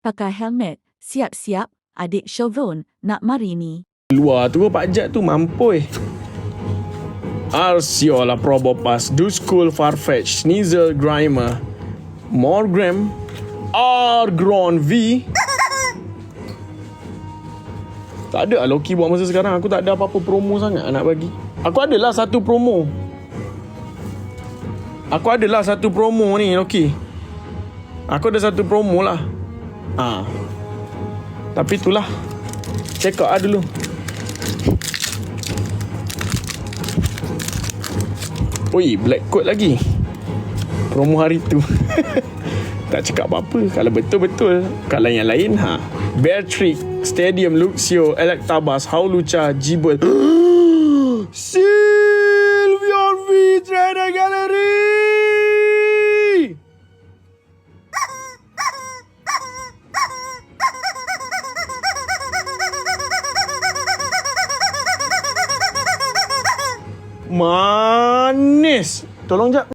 Pakai helmet, siap-siap, adik Chauvin nak mari ni. Luar tu Pak Jad tu mampoi. Arsiola Probopas, Duskul Farfetch, Sneasel Grimer, Morgram, Argron V. Tak ada lah Loki buat masa sekarang. Aku tak ada apa-apa promo sangat nak bagi. Aku adalah satu promo. Ni Loki. Aku ada satu promo lah. Tapi itulah, check out dulu. Oi, black coat lagi. Promo hari tu. Tak cakap apa-apa. Kalau betul-betul. Kalau yang lain, Beatrix, Stadium, Luxio, Electabuzz, Haulucha, Jibel. Sylveon V Trainer Gallery. Manis. Tolong jap.